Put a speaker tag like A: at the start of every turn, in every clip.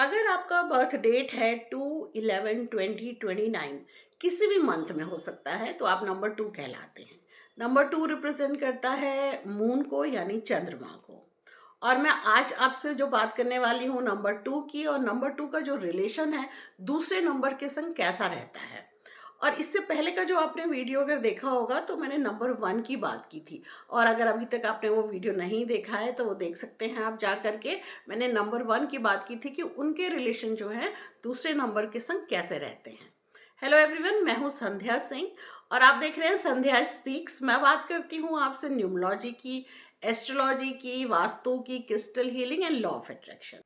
A: अगर आपका birth date है 2/11/2029, किसी भी मंथ में हो सकता है, तो आप नंबर 2 कहलाते हैं। नंबर 2 रिप्रेजेंट करता है मून को, यानी चंद्रमा को। और मैं आज आपसे जो बात करने वाली हूँ नंबर 2 की, और नंबर 2 का जो रिलेशन है दूसरे नंबर के संग कैसा रहता है। और इससे पहले का जो आपने वीडियो अगर देखा होगा, तो मैंने नंबर 1 की बात की थी। और अगर अभी तक आपने वो वीडियो नहीं देखा है तो वो देख सकते हैं आप जा करके। मैंने नंबर 1 की बात की थी कि उनके रिलेशन जो है दूसरे नंबर के संग कैसे रहते हैं। हेलो एवरीवन, मैं हूँ संध्या सिंह और आप देख रहे हैं संध्या स्पीक्स। मैं बात करती हूँ आपसे न्यूमरोलॉजी की, एस्ट्रोलॉजी की, वास्तु की, crystal healing and law of attraction.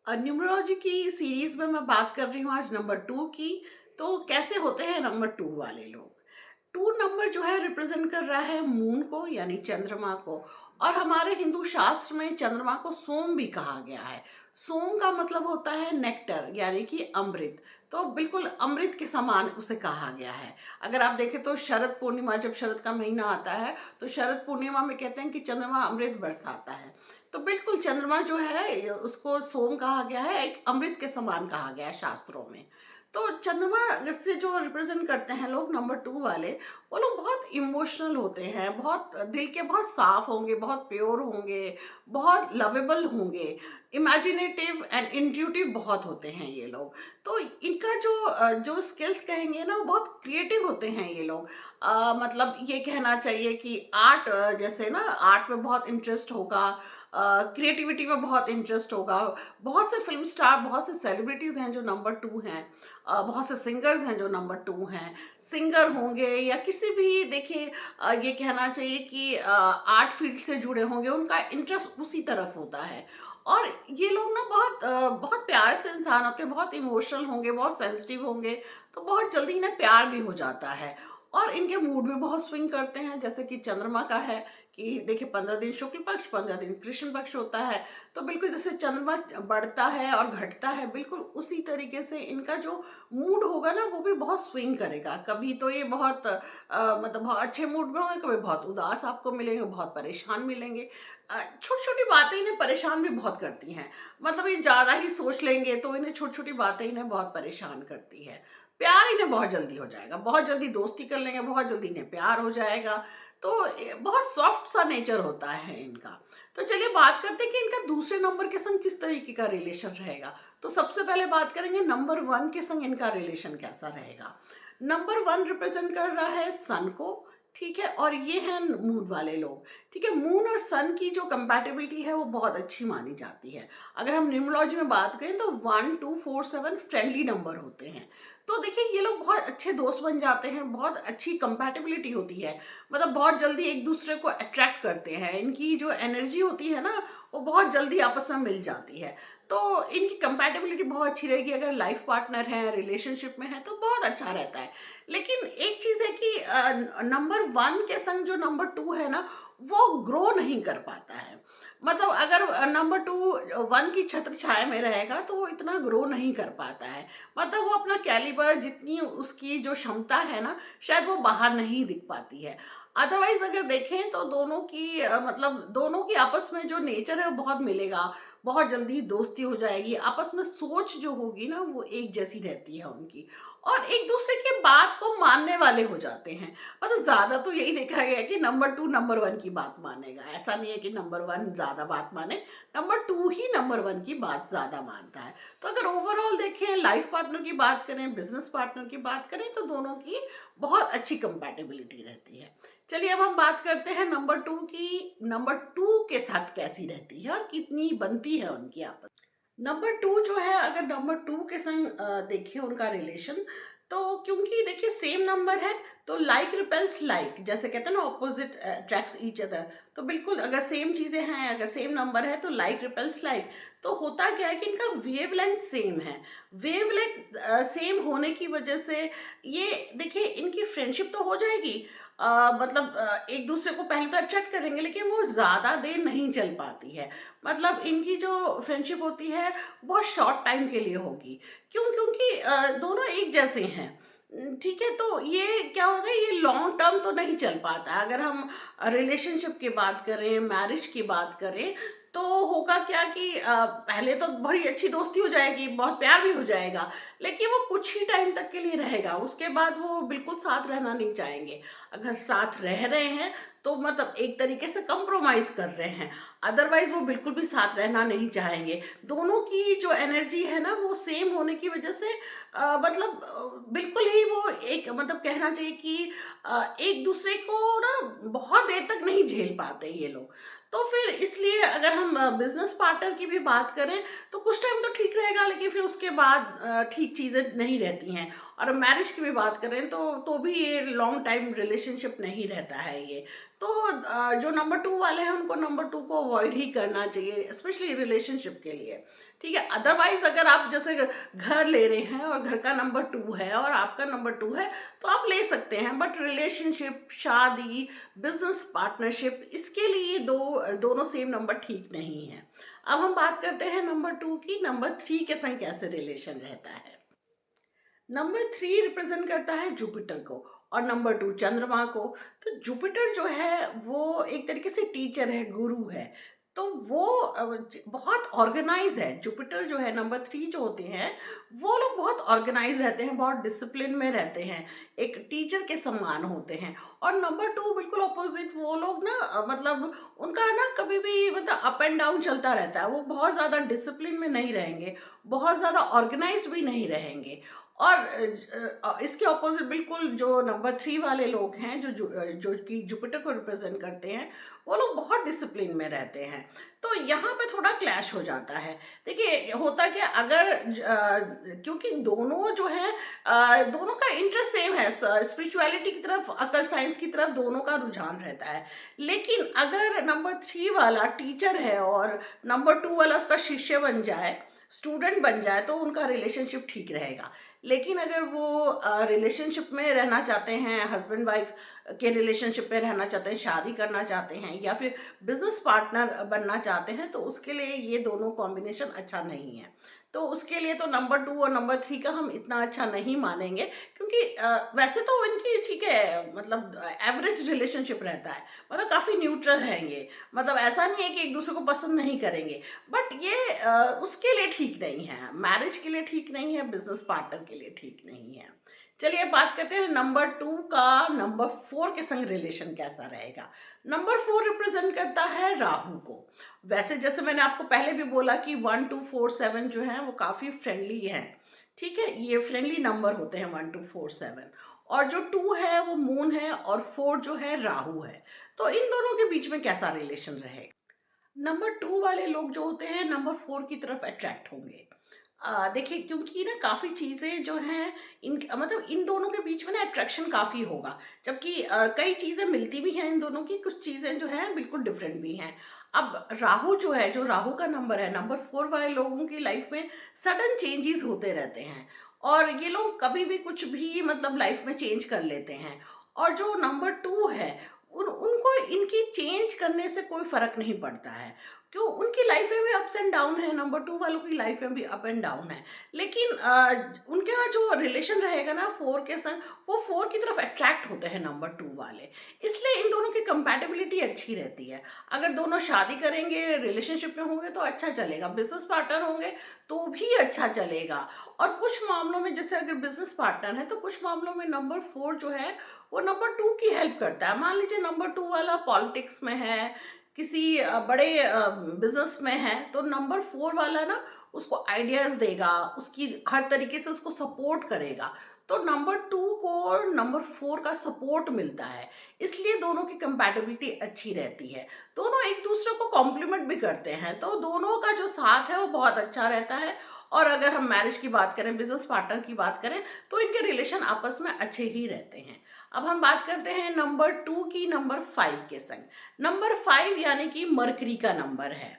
A: Numerology की सीरीज में मैं बात कर रही हूँ आज नंबर 2 की। तो कैसे होते हैं नंबर 2 वाले लोग। 2 नंबर जो है रिप्रेजेंट कर रहा है मून को, यानी चंद्रमा को। और हमारे हिंदू शास्त्र में चंद्रमा को सोम भी कहा गया है। सोम का मतलब होता है नेक्टर, यानी कि अमृत। तो बिल्कुल अमृत के समान उसे कहा गया है। अगर आप देखें तो शरद पूर्णिमा, जब शरद का महीना आता है तो शरद पूर्णिमा में कहते हैं कि चंद्रमा अमृत बरसाता है। तो बिल्कुल चंद्रमा जो है उसको सोम कहा गया है, एक अमृत के समान कहा गया है शास्त्रों में। तो चंद्रमा से जो रिप्रेजेंट करते हैं लोग नंबर 2 वाले, वो लोग बहुत इमोशनल होते हैं, बहुत दिल के बहुत साफ होंगे, बहुत प्योर होंगे, बहुत लवेबल होंगे, इमेजिनेटिव एंड इंट्यूटिव बहुत होते हैं ये लोग। तो इनका जो स्किल्स कहेंगे ना, वो बहुत क्रिएटिव होते हैं ये लोग। मतलब ये कहना चाहिए कि आर्ट, जैसे ना आर्ट में बहुत इंटरेस्ट होगा, क्रिएटिविटी में बहुत इंटरेस्ट होगा। बहुत से फिल्म स्टार, बहुत से सेलिब्रिटीज हैं जो नंबर 2 हैं। बहुत से सिंगर्स हैं जो नंबर 2 हैं। सिंगर होंगे या किसी भी, देखिए ये कहना चाहिए कि आर्ट फील्ड से जुड़े होंगे, उनका इंटरेस्ट उसी तरफ होता है। और ये लोग ना बहुत प्यारे से इंसान होते हैं, बहुत इमोशनल होंगे, बहुत सेंसिटिव होंगे। तो बहुत जल्दी इन्हें प्यार भी हो जाता है। और इनके मूड भी बहुत स्विंग करते हैं, जैसे कि चंद्रमा का है कि देखिए 15 दिन शुक्ल पक्ष, 15 दिन कृष्ण पक्ष होता है। तो बिल्कुल जैसे चंद्रमा बढ़ता है और घटता है, बिल्कुल उसी तरीके से इनका जो मूड होगा ना, वो भी बहुत स्विंग करेगा। कभी तो ये बहुत मतलब बहुत अच्छे मूड में होंगे, कभी बहुत उदास आपको मिलेंगे, बहुत परेशान मिलेंगे। छोटी छोटी बातें इन्हें परेशान भी बहुत करती हैं। मतलब ये ज्यादा ही सोच लेंगे तो इन्हें छोटी छोटी बातें इन्हें बहुत परेशान करती है। प्यार इन्हें बहुत जल्दी हो जाएगा, बहुत जल्दी दोस्ती कर लेंगे, बहुत जल्दी इन्हें प्यार हो जाएगा। तो बहुत सॉफ्ट सा नेचर होता है इनका। तो चलिए बात करते हैं कि इनका दूसरे नंबर के संग किस तरीके का रिलेशन रहेगा। तो सबसे पहले बात करेंगे नंबर 1 के संग इनका रिलेशन कैसा रहेगा। नंबर 1 रिप्रेजेंट कर रहा है सन को, ठीक है। और ये है मून वाले लोग, ठीक है। मून और सन की जो कंपैटिबिलिटी है वो बहुत अच्छी मानी जाती है। अगर हम न्यूमरोलॉजी में बात करें तो 1 2 4 7 फ्रेंडली नंबर होते हैं। तो देखिए ये लोग बहुत अच्छे दोस्त बन जाते हैं, बहुत अच्छी कंपैटिबिलिटी होती है। मतलब बहुत जल्दी एक दूसरे को अट्रैक्ट करते हैं, इनकी जो एनर्जी होती है ना, वो बहुत जल्दी आपस में मिल जाती है। तो इनकी कंपैटिबिलिटी बहुत अच्छी रहेगी। अगर लाइफ पार्टनर है, रिलेशनशिप में है, तो बहुत अच्छा रहता है। लेकिन एक चीज है कि नंबर 1 के संग जो नंबर 2 है ना, वो ग्रो नहीं कर पाता है। मतलब अगर नंबर 2 1 की छत्र छाया में रहेगा तो वो इतना ग्रो नहीं कर पाता है। मतलब वो अपना कैलिबर, जितनी उसकी जो क्षमता है ना, शायद वो बाहर नहीं दिख पाती है। अदरवाइज अगर देखें तो दोनों की मतलब दोनों की आपस में जो नेचर है वो बहुत मिलेगा। बहुत जल्दी दोस्ती हो जाएगी, आपस में सोच जो होगी ना वो एक जैसी रहती है उनकी। और एक दूसरे की बात को मानने वाले हो जाते हैं। मतलब ज्यादा तो यही देखा गया है कि नंबर 2 नंबर 1 की बात मानेगा, ऐसा नहीं है कि नंबर 1 ज्यादा बात माने। नंबर 2 ही नंबर 1 की बात ज्यादा मानता है। तो अगर ओवरऑल देखें, लाइफ पार्टनर की बात करें, बिजनेस पार्टनर की बात करें, तो दोनों की बहुत अच्छी कंपैटिबिलिटी रहती है। चलिए अब हम बात करते हैं नंबर 2 की। नंबर 2 के साथ कैसी रहती है और कितनी बनती है उनकी आपस। नंबर 2 जो है, अगर नंबर 2 के संग देखिए उनका रिलेशन, तो क्योंकि देखिए सेम नंबर है, तो लाइक रिपेल्स लाइक, जैसे कहते हैं ना ऑपोजिट अट्रैक्ट्स ईच अदर। तो बिल्कुल अगर सेम चीजें हैं, अगर सेम नंबर है, तो लाइक रिपेल्स लाइक। तो होता क्या है कि इनका वेवलेंथ सेम है। वेवलेंथ सेम होने की वजह से ये देखिए इनकी फ्रेंडशिप तो हो जाएगी। मतलब एक दूसरे को पहले तो अट्रैक्ट करेंगे, लेकिन वो ज्यादा देर नहीं चल पाती है। मतलब इनकी जो फ्रेंडशिप होती है बहुत शॉर्ट टाइम के लिए होगी। क्यों? क्योंकि दोनों एक जैसे हैं। ठीक है। तो ये क्या होगा, ये लॉन्ग टर्म तो नहीं चल पाता। अगर हम रिलेशनशिप की बात करें, मैरिज की बात करें, तो होगा क्या कि पहले तो बड़ी अच्छी दोस्ती हो जाएगी, बहुत प्यार भी हो जाएगा, लेकिन वो कुछ ही टाइम तक के लिए रहेगा, उसके बाद वो बिल्कुल साथ रहना नहीं चाहेंगे। अगर साथ रह रहे हैं तो मतलब एक तरीके से कंप्रोमाइज कर रहे हैं, अदरवाइज वो बिल्कुल भी साथ रहना नहीं चाहेंगे। दोनों की जो एनर्जी है ना वो सेम होने की वजह से मतलब बिल्कुल ही वो एक मतलब कहना चाहिए कि एक दूसरे को ना बहुत देर तक नहीं झेल पाते ये लोग। तो फिर इसलिए अगर हम बिजनेस पार्टनर की भी बात करें तो कुछ टाइम तो ठीक रहेगा, लेकिन फिर उसके बाद ठीक चीज़ें नहीं रहती हैं। और मैरिज की भी बात करें तो भी ये लॉन्ग टाइम रिलेशनशिप नहीं रहता है ये। तो जो नंबर टू वाले हैं उनको नंबर टू को अवॉइड ही करना चाहिए, स्पेशली रिलेशनशिप के लिए। ठीक है, अदरवाइज अगर आप जैसे घर ले रहे हैं और घर का नंबर टू है और आपका नंबर टू है तो आप ले सकते हैं, बट रिलेशनशिप, शादी, बिजनेस पार्टनरशिप, इसके लिए दोनों सेम नंबर ठीक नहीं है। अब हम बात करते हैं नंबर टू की, नंबर थ्री के संग कैसे रिलेशन रहता है। नंबर थ्री रिप्रेजेंट करता है जुपिटर को और नंबर टू चंद्रमा को। तो जुपिटर जो है वो एक तरीके से टीचर है, गुरु है। तो वो बहुत ऑर्गेनाइज है। जुपिटर जो है, नंबर थ्री जो होते हैं वो लोग बहुत ऑर्गेनाइज रहते हैं, बहुत डिसिप्लिन में रहते हैं, एक टीचर के समान होते हैं। और नंबर टू बिल्कुल अपोजिट, वो लोग ना मतलब उनका ना कभी भी मतलब अप एंड डाउन चलता रहता है। वो बहुत ज़्यादा डिसिप्लिन में नहीं रहेंगे, बहुत ज़्यादा ऑर्गेनाइज भी नहीं रहेंगे। और इसके ऑपोजिट बिल्कुल जो नंबर थ्री वाले लोग हैं जो कि जुपिटर को रिप्रेजेंट करते हैं, वो लोग बहुत डिसिप्लिन में रहते हैं। तो यहाँ पे थोड़ा क्लैश हो जाता है। देखिए होता क्या, अगर क्योंकि दोनों जो है दोनों का इंटरेस्ट सेम है, स्पिरिचुअलिटी की तरफ, अकल साइंस की तरफ दोनों का रुझान रहता है। लेकिन अगर नंबर थ्री वाला टीचर है और नंबर टू वाला उसका शिष्य बन जाए, स्टूडेंट बन जाए, तो उनका रिलेशनशिप ठीक रहेगा। लेकिन अगर वो रिलेशनशिप में रहना चाहते हैं, हस्बैंड वाइफ के रिलेशनशिप में रहना चाहते हैं, शादी करना चाहते हैं या फिर बिजनेस पार्टनर बनना चाहते हैं, तो उसके लिए ये दोनों कॉम्बिनेशन अच्छा नहीं है। तो उसके लिए तो नंबर टू और नंबर थ्री का हम इतना अच्छा नहीं मानेंगे, क्योंकि वैसे तो इनकी ठीक है, मतलब एवरेज रिलेशनशिप रहता है, मतलब काफ़ी न्यूट्रल हैं ये। मतलब ऐसा नहीं है कि एक दूसरे को पसंद नहीं करेंगे, बट ये उसके लिए ठीक नहीं है, मैरिज के लिए ठीक नहीं है, बिजनेस पार्टनर के लिए ठीक नहीं है। चलिए बात करते हैं नंबर टू का नंबर फोर के संग रिलेशन कैसा रहेगा। नंबर फोर रिप्रेजेंट करता है राहु को। वैसे जैसे मैंने आपको पहले भी बोला कि 1 2 4 7 जो है वो काफी फ्रेंडली है। ठीक है, ये फ्रेंडली नंबर होते हैं 1 2 4 7। और जो टू है वो मून है और फोर जो है राहु है। तो इन दोनों के बीच में कैसा रिलेशन रहेगा। नंबर टू वाले लोग जो होते हैं नंबर फोर की तरफ अट्रैक्ट होंगे। देखिए क्योंकि ना काफ़ी चीज़ें जो हैं इन मतलब इन दोनों के बीच में ना अट्रैक्शन काफ़ी होगा, जबकि कई चीज़ें मिलती भी हैं इन दोनों की, कुछ चीज़ें जो हैं बिल्कुल डिफरेंट भी हैं। अब राहु जो है, जो राहु का नंबर है, नंबर फोर वाले लोगों की लाइफ में सडन चेंजेस होते रहते हैं और ये लोग कभी भी कुछ भी मतलब लाइफ में चेंज कर लेते हैं। और जो नंबर टू है उनको इनकी चेंज करने से कोई फर्क नहीं पड़ता है, क्यों, उनकी लाइफ में भी अप्स एंड डाउन है, नंबर टू वालों की लाइफ में भी अप एंड डाउन है। लेकिन उनका जो रिलेशन रहेगा ना फोर के संग, वो फोर की तरफ अट्रैक्ट होते हैं नंबर टू वाले। इसलिए इन दोनों की कंपैटिबिलिटी अच्छी रहती है। अगर दोनों शादी करेंगे, रिलेशनशिप में होंगे तो अच्छा चलेगा, बिजनेस पार्टनर होंगे तो भी अच्छा चलेगा। और कुछ मामलों में जैसे अगर बिजनेस पार्टनर है तो कुछ मामलों में नंबर फोर जो है वो नंबर टू की हेल्प करता है। मान लीजिए नंबर टू वाला पॉलिटिक्स में है, किसी बड़े बिजनेस में है, तो नंबर फोर वाला ना उसको आइडियाज देगा, उसकी हर तरीके से उसको सपोर्ट करेगा। तो नंबर टू को नंबर फोर का सपोर्ट मिलता है, इसलिए दोनों की कंपैटिबिलिटी अच्छी रहती है। दोनों एक दूसरे को कॉम्प्लीमेंट भी करते हैं, तो दोनों का जो साथ है वो बहुत अच्छा रहता है। और अगर हम मैरिज की बात करें, बिजनेस पार्टनर की बात करें, तो इनके रिलेशन आपस में अच्छे ही रहते हैं। अब हम बात करते हैं नंबर टू की नंबर फाइव के संग। नंबर फाइव यानी कि मरकरी का नंबर है।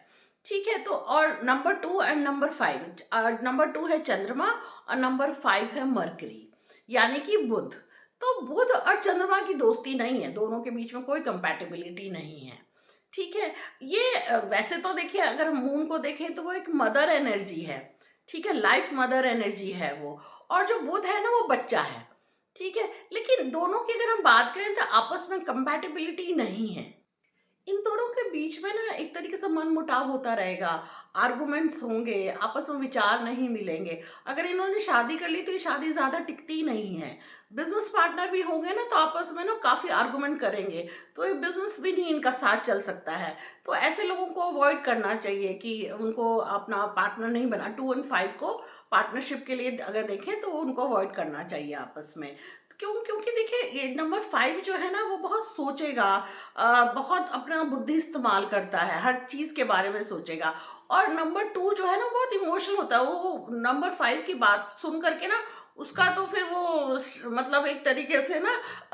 A: ठीक है, तो और number two and number five, number two है चंद्रमा और नंबर फाइव है मरकरी यानी कि बुध। तो बुध और चंद्रमा की दोस्ती नहीं है, दोनों के बीच में कोई कंपैटिबिलिटी नहीं है। ठीक है, ये वैसे तो देखिए अगर मून को देखें तो वो एक मदर एनर्जी है। ठीक है, लाइफ मदर एनर्जी है वो। और जो बुध है ना वो बच्चा है। ठीक है, लेकिन दोनों की अगर हम बात करें तो आपस में कंपैटिबिलिटी नहीं है। इन दोनों के बीच में ना एक तरीके से मनमुटाव होता रहेगा, आर्गुमेंट्स होंगे, आपस में विचार नहीं मिलेंगे। अगर इन्होंने शादी कर ली तो ये शादी ज़्यादा टिकती नहीं है। बिज़नेस पार्टनर भी होंगे ना तो आपस में ना काफ़ी आर्गुमेंट करेंगे, तो ये बिज़नेस भी नहीं इनका साथ चल सकता है। तो ऐसे लोगों को अवॉइड करना चाहिए कि उनको अपना पार्टनर नहीं बना 2 एंड 5 को पार्टनरशिप के लिए अगर देखें तो उनको अवॉइड करना चाहिए आपस में। क्योंकि देखिए ये नंबर 5 जो है ना वो बहुत सोचेगा, बहुत अपना बुद्धि इस्तेमाल करता है, हर चीज़ के बारे में सोचेगा। और नंबर 2 जो है ना बहुत इमोशनल होता है, वो नंबर 5 की बात सुन कर के ना उसका तो फिर वो मतलब एक तरीके से ना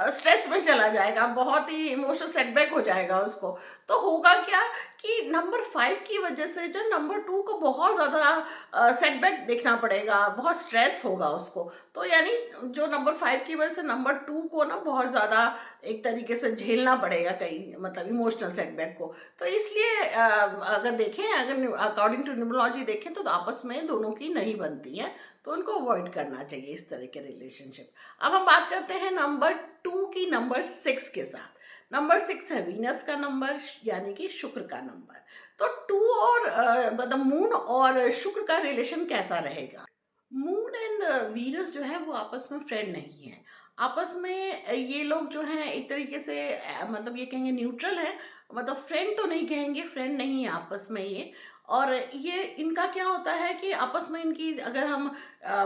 A: स्ट्रेस में चला जाएगा, बहुत ही इमोशनल सेटबैक हो जाएगा उसको। तो होगा क्या कि नंबर 5 की वजह से जो नंबर 2 को बहुत ज़्यादा सेटबैक देखना पड़ेगा, बहुत स्ट्रेस होगा उसको। तो यानी जो नंबर 5 की वजह से नंबर 2 को ना बहुत ज़्यादा एक तरीके से झेलना पड़ेगा कहीं मतलब इमोशनल सेटबैक को। तो इसलिए अगर देखें, अगर अकॉर्डिंग टू न्यूमरोलॉजी देखें तो आपस में दोनों की नहीं बनती है, तो उनको अवॉइड करना चाहिए इस तरह के रिलेशनशिप। अब हम बात करते हैं नंबर 2 की नंबर 6 के साथ। नंबर 6 है वीनस का नंबर, यानी कि शुक्र का नंबर। तो 2 और मतलब मून और शुक्र का रिलेशन कैसा रहेगा? मून एंड वीनस जो है वो आपस में फ्रेंड नहीं है। आपस में ये लोग जो हैं एक तरीके से मतलब ये कहेंगे न्यूट्रल है, मतलब फ्रेंड तो नहीं कहेंगे, फ्रेंड नहीं है आपस में ये। और ये इनका क्या होता है कि आपस में इनकी अगर हम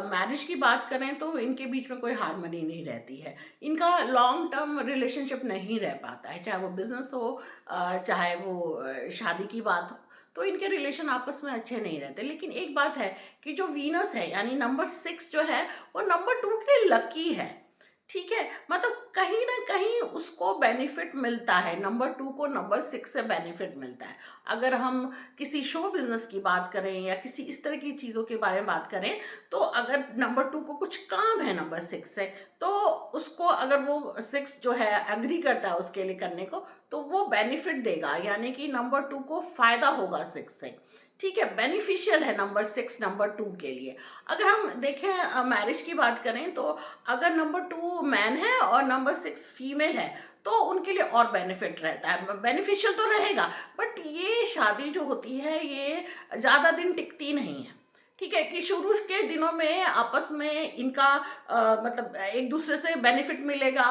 A: मैरिज की बात करें तो इनके बीच में कोई हार्मनी नहीं रहती है। इनका लॉन्ग टर्म रिलेशनशिप नहीं रह पाता है, चाहे वो बिजनेस हो, चाहे वो शादी की बात हो। तो इनके रिलेशन आपस में अच्छे नहीं रहते। लेकिन एक बात है कि जो वीनस है यानी नंबर 6 जो है वो नंबर 2 के लिए लकी है। ठीक है, मतलब कहीं ना कहीं उसको बेनिफिट मिलता है, नंबर 2 को नंबर 6 से बेनिफिट मिलता है। अगर हम किसी शो बिजनेस की बात करें या किसी इस तरह की चीज़ों के बारे में बात करें, तो अगर नंबर 2 को कुछ काम है नंबर 6 से, तो उसको अगर वो 6 जो है एग्री करता है उसके लिए करने को, तो वो बेनिफिट देगा, यानी कि नंबर 2 को फायदा होगा 6 से। ठीक है, बेनिफिशियल है नंबर 6 नंबर 2 के लिए। अगर हम देखें मैरिज की बात करें तो अगर नंबर 2 मैन है और नंबर 6 फीमेल है तो उनके लिए और बेनिफिट रहता है, बेनिफिशियल तो रहेगा। बट ये शादी जो होती है ये ज़्यादा दिन टिकती नहीं है। ठीक है, कि शुरू के दिनों में आपस में इनका मतलब एक दूसरे से बेनिफिट मिलेगा,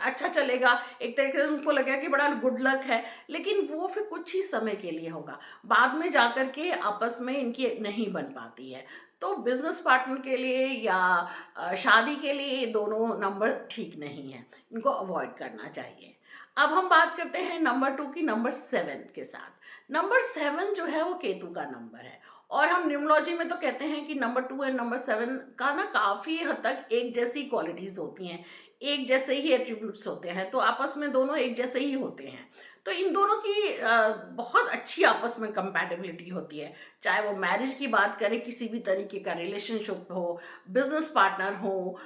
A: अच्छा चलेगा, एक तरीके से उनको लगेगा कि बड़ा गुड लक है। लेकिन वो फिर कुछ ही समय के लिए होगा, बाद में जाकर के आपस में इनकी नहीं बन पाती है। तो बिजनेस पार्टनर के लिए या शादी के लिए ये दोनों नंबर ठीक नहीं है, इनको अवॉइड करना चाहिए। अब हम बात करते हैं नंबर 2 की नंबर 7 के साथ। नंबर 7 जो है वो केतु का नंबर है। और हम न्यूमरोलॉजी में तो कहते हैं कि नंबर 2 एंड नंबर 7 का ना काफ़ी हद तक एक जैसी क्वालिटीज़ होती हैं, एक जैसे ही एट्रीब्यूट्स होते हैं, तो आपस में दोनों एक जैसे ही होते हैं। तो इन दोनों की बहुत अच्छी आपस में कंपैटिबिलिटी होती है। चाहे वो मैरिज की बात करें, किसी भी तरीके का रिलेशनशिप हो, बिजनेस पार्टनर हो,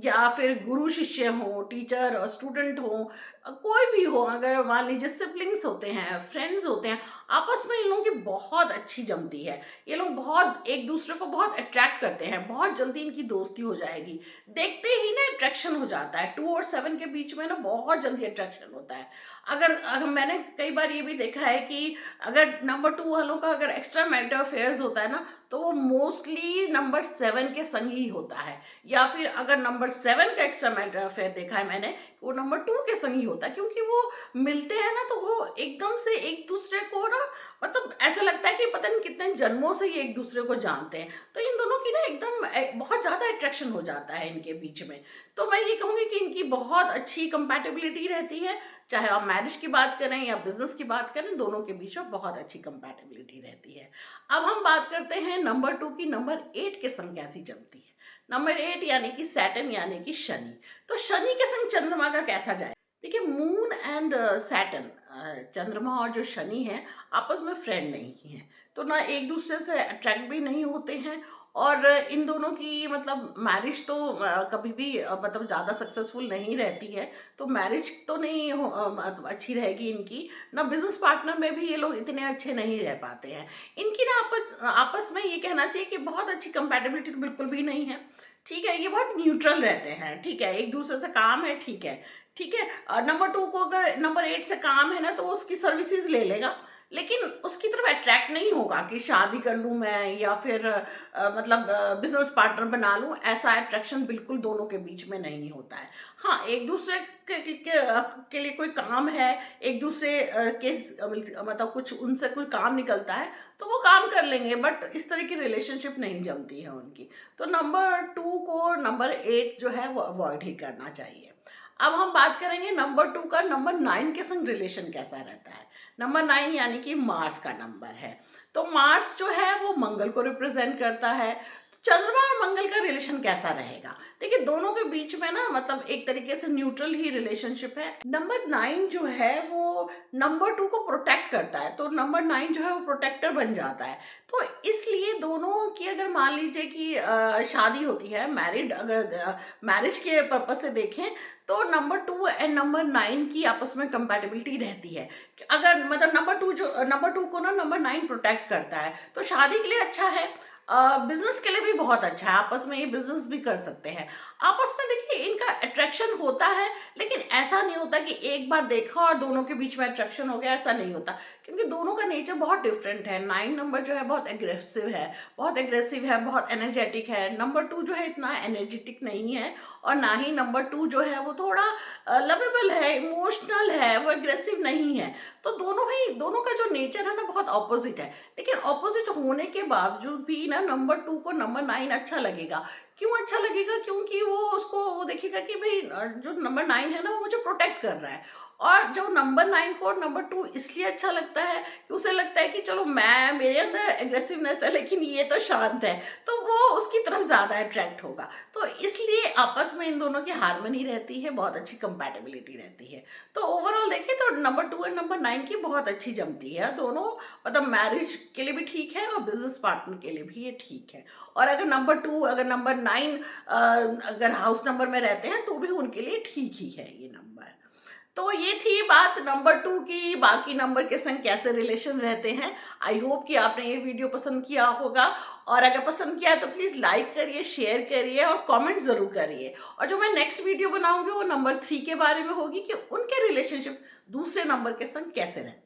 A: या फिर गुरु शिष्य हो, टीचर और स्टूडेंट हो, कोई भी हो, अगर मान लीजिए सिबलिंग्स होते हैं, फ्रेंड्स होते हैं, आपस में इन लोगों की बहुत अच्छी जमती है। ये लोग बहुत एक दूसरे को बहुत अट्रैक्ट करते हैं, बहुत जल्दी इनकी दोस्ती हो जाएगी। देखते ही ना अट्रैक्शन हो जाता है, 2 और 7 के बीच में ना बहुत जल्दी अट्रैक्शन होता है। अगर मैंने कई बार ये भी देखा है कि अगर नंबर 2 वालों का अगर एक्स्ट्रा मैरिटल अफेयर्स होता है ना, तो वो मोस्टली नंबर 7 के संग ही होता है। या फिर अगर नंबर 7 का एक्स्ट्रा मैरिटल अफेयर देखा है मैंने, वो नंबर 2 के संग ही होता है, क्योंकि वो मिलते हैं ना तो वो एकदम से एक दूसरे को ना मतलब ऐसा लगता है कि पता नहीं कितने जन्मों से ये एक दूसरे को जानते हैं। तो इन दोनों की ना एकदम बहुत ज़्यादा अट्रैक्शन हो जाता है इनके बीच में। तो मैं ये कहूँगी कि इनकी बहुत अच्छी कंपैटिबिलिटी रहती है, चाहे आप मैरिज की बात करें या बिजनेस की बात करें, दोनों के बीच में बहुत अच्छी कंपैटिबिलिटी रहती है। अब हम बात करते हैं नंबर 2 की नंबर 8 के संग कैसी जमती है। नंबर 8 यानी कि सैटर्न यानी कि शनि। तो शनि के संग चंद्रमा का कैसा जाए? देखिए मून एंड सैटर्न, चंद्रमा और जो शनि है आपस में फ्रेंड नहीं है, तो ना एक दूसरे से अट्रैक्ट भी नहीं होते हैं। और इन दोनों की मतलब मैरिज तो कभी भी मतलब ज़्यादा सक्सेसफुल नहीं रहती है। तो मैरिज तो नहीं मतलब अच्छी रहेगी इनकी, ना बिजनेस पार्टनर में भी ये लोग इतने अच्छे नहीं रह पाते हैं। इनकी ना आपस आपस में ये कहना चाहिए कि बहुत अच्छी कंपैटिबिलिटी तो बिल्कुल भी नहीं है। ठीक है, ये बहुत न्यूट्रल रहते हैं, ठीक है, एक दूसरे से काम है, ठीक है। ठीक है। नंबर 2 को अगर नंबर 8 से काम है ना, तो वो उसकी सर्विसेज ले लेगा, लेकिन उसकी तरफ अट्रैक्ट नहीं होगा कि शादी कर लूँ मैं, या फिर मतलब बिजनेस पार्टनर बना लूँ। ऐसा अट्रैक्शन बिल्कुल दोनों के बीच में नहीं होता है। हाँ, एक दूसरे के लिए कोई काम है, एक दूसरे के मतलब कुछ उनसे कोई काम निकलता है, तो वो काम कर लेंगे, बट इस तरह की रिलेशनशिप नहीं जमती है उनकी। तो नंबर 2 को नंबर 8 जो है वो अवॉइड ही करना चाहिए। अब हम बात करेंगे नंबर 2 का नंबर 9 के संग रिलेशन कैसा रहता है। नंबर 9 यानी कि मार्स का नंबर है। तो मार्स जो है वो मंगल को रिप्रेजेंट करता है। तो चंद्रमा और मंगल का रिलेशन कैसा रहेगा? देखिए, दोनों के बीच में ना मतलब एक तरीके से न्यूट्रल ही रिलेशनशिप है। नंबर 9 जो है वो नंबर 2 को प्रोटेक्ट करता है, तो नंबर 9 जो है वो प्रोटेक्टर बन जाता है। तो इसलिए दोनों की अगर मान लीजिए कि शादी होती है, मैरिड, अगर मैरिज के पर्पज से देखें, तो नंबर 2 एंड नंबर 9 की आपस में कंपैटिबिलिटी रहती है। अगर मतलब नंबर 2 को ना नंबर 9 प्रोटेक्ट करता है, तो शादी के लिए अच्छा है, बिजनेस के लिए भी बहुत अच्छा है, आपस में ये बिजनेस भी कर सकते हैं। आपस में देखिए इनका अट्रैक्शन होता है, लेकिन ऐसा नहीं होता कि एक बार देखा और दोनों के बीच में अट्रैक्शन हो गया, ऐसा नहीं होता, क्योंकि दोनों का नेचर बहुत डिफरेंट है। 9 नंबर जो है बहुत एग्रेसिव है, बहुत एनर्जेटिक है। नंबर 2 जो है इतना एनर्जेटिक नहीं है, और ना ही नंबर 2 जो है वो थोड़ा लवेबल है, इमोशनल है, वो एग्रेसिव नहीं है। तो दोनों का जो नेचर है ना बहुत ऑपोजिट है, लेकिन ऑपोजिट होने के बावजूद भी ना नंबर 2 को नंबर 9 अच्छा लगेगा। क्यों अच्छा लगेगा? क्योंकि वो देखेगा कि भाई जो नंबर 9 है ना वो मुझे प्रोटेक्ट कर रहा है। और जो नंबर 9 को नंबर 2 इसलिए अच्छा लगता है कि उसे लगता है कि चलो, मेरे अंदर एग्रेसिवनेस है लेकिन ये तो शांत है, तो वो उसकी तरफ ज्यादा अट्रैक्ट होगा। तो इसलिए आपस में इन दोनों की हार्मनी रहती है, बहुत अच्छी कंपैटिबिलिटी रहती है। तो ओवरऑल देखें तो नंबर 2 और नंबर 9 की बहुत अच्छी जमती है दोनों। मतलब मैरिज के लिए भी ठीक है, और बिजनेस पार्टनर के लिए भी ये ठीक है। और अगर नंबर 9 अगर हाउस नंबर में रहते हैं, तो भी उनके लिए ठीक ही है ये नंबर। तो ये थी बात नंबर 2 की, बाकी नंबर के संग कैसे रिलेशन रहते हैं। आई होप कि आपने ये वीडियो पसंद किया होगा, और अगर पसंद किया तो प्लीज़ लाइक करिए, शेयर करिए और कमेंट ज़रूर करिए। और जो मैं नेक्स्ट वीडियो बनाऊंगी वो नंबर 3 के बारे में होगी, कि उनके रिलेशनशिप दूसरे नंबर के संग कैसे रहते हैं।